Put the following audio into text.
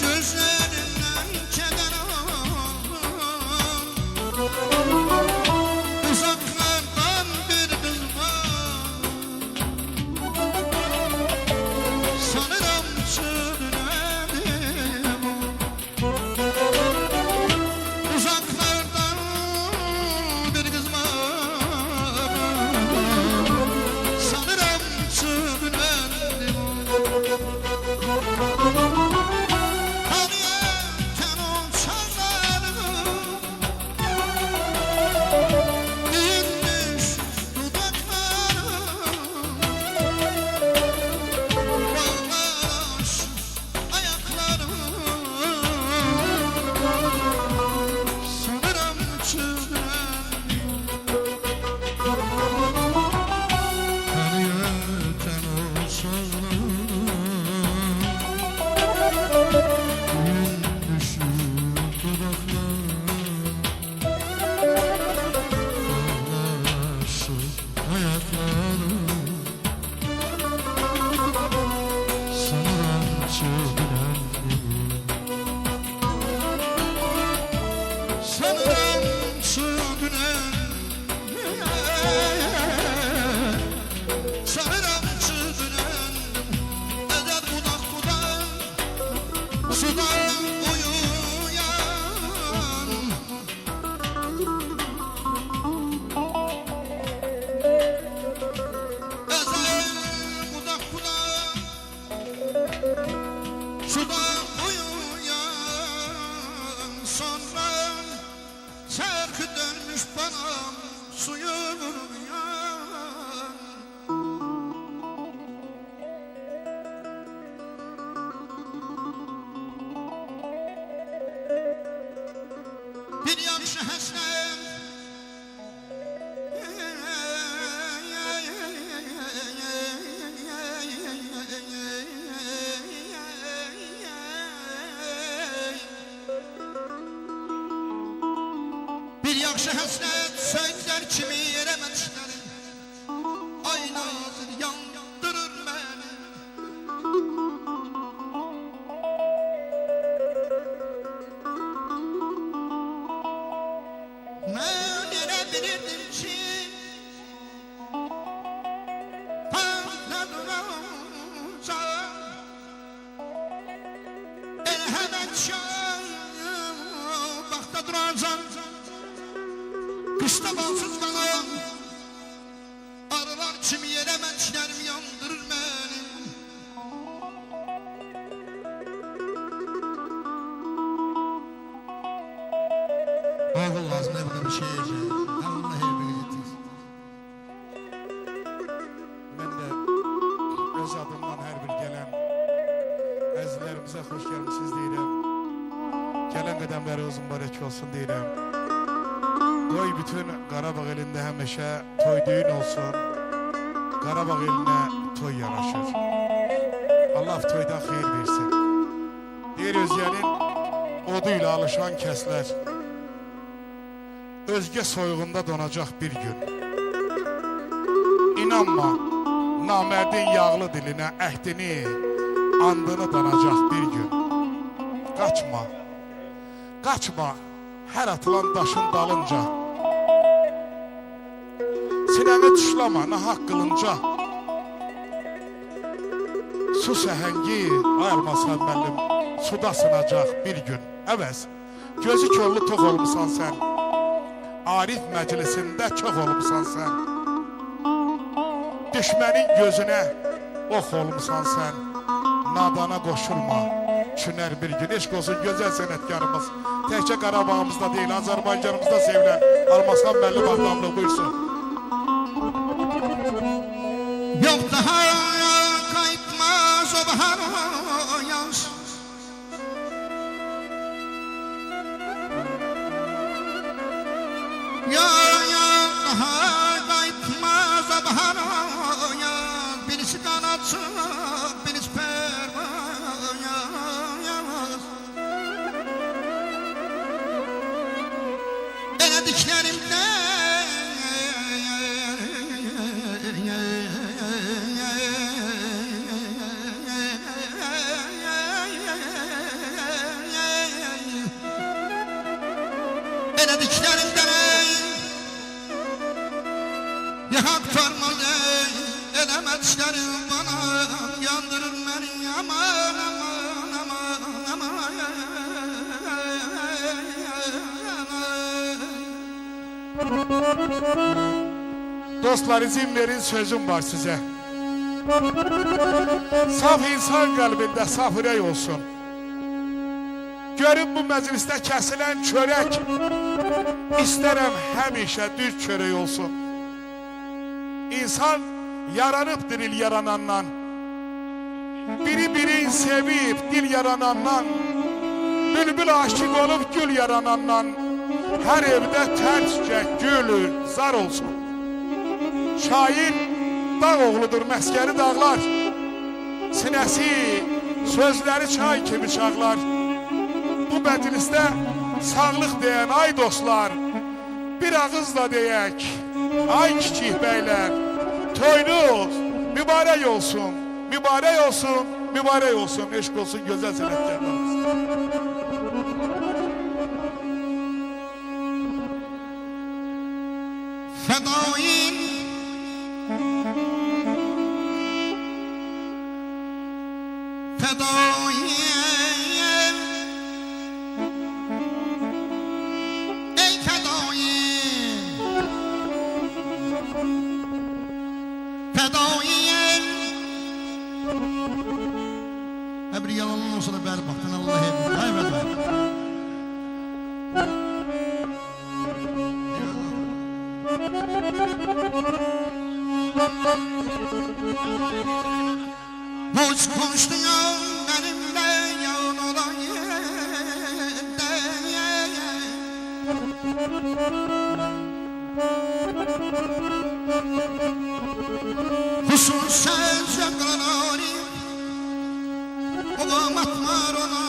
Gözlerimden keder uzaklardan bir kız var. Sanırım sürünelim uzaklardan bir kız var. Sanırım sürünelim Hariyetten olsalarım inmiş dudaklarım bağlaş ayaklarım sanırım çılgın Hariyetten olsalarım inmiş sanırım çılgınım sanırım çılgınım eder budak budak sudan uyuyan eder budak budak sudan uyuyan sonra şarkı dönmüş bana suyu vurmayan bir yakşı hasret bir yakşı hasret söyler kimi yerememişlerim aynadır yandırır beni ben yerebilirdim ki fazla duracağım ben hemen bakta duracağım kışta balsız kalan arılar kimi yerememişlerim yandırır beni Ağıl lazım ne bir şey yiyeceğim Allah her biri getirsin Ben de öz adımdan her bir gelen əzizlərimizə xoş gəlmişsiniz deyirəm. Gələn qədəmləri uzun barək olsun deyirəm. Qoy bütün Qarabağ elində həmişə toy düyün olsun. Qarabağ elinə toy yaraşır. Allah toydan xeyir versin. Deyir Özgənin odu ilə alışan kəslər özgə soyğunda donacaq bir gün. İnanma, namərdin yağlı dilinə əhdini, andını danacaq bir gün. Qaçma, qaçma, hər atılan daşın dalınca. Sinəni tuşlama, nahaq qılınca. Su səhəngi, ayırmasan müəllim, suda sınacaq bir gün. Əvəz, gözü körlü tox olmusan sən. Arif məclisində çox olmusan sən. Düşmənin gözünə ox olmusan sən. Nadana qoşulma, çünər bir gün. Eşq olsun gözəl sənətkarımız. Təkcə Qarabağımızda deyil, Azərbaycanımızda sevilən Almazxan müəllim Ağdamlı buyursun. Yok daha kayıtmaz o bahar yaz Ya daha kayıtmaz o bahar yaz Birisi kanatsız, birisi pervaz Elediklerimde yandırır beni aman aman aman aman. Dostlar, izin verin, sözüm var size. Saf insan qəlbində saf ürək olsun. Görün bu məclisdə kəsilən çörək İstərəm həmişə düz çörək olsun. İnsan yaranıbdır il yaranandan, biri sevib dil yaranandan, bülbül aşık olub gül yaranandan, hər evdə tərcə gül zar olsun. Şair dağ oğludur, məskəri dağlar, sinəsi, sözləri çay kimi çağlar. Bu məclisdə sağlıq deyən ay dostlar, bir ağızla deyək, ay kiçik bəylər, toyunuz mübarək olsun, mübarək olsun, mübarək olsun, eşq olsun gözəl sənətkarlarımız. Fedayim Fedayim Ey fedayim Fedayim Bir yalanın olsa da beri baktın Allah'a emanet. Hay fedayim. Hoş konuştun ya benimle yağın olayım Husus sözce kılanarım Oğum atmar ona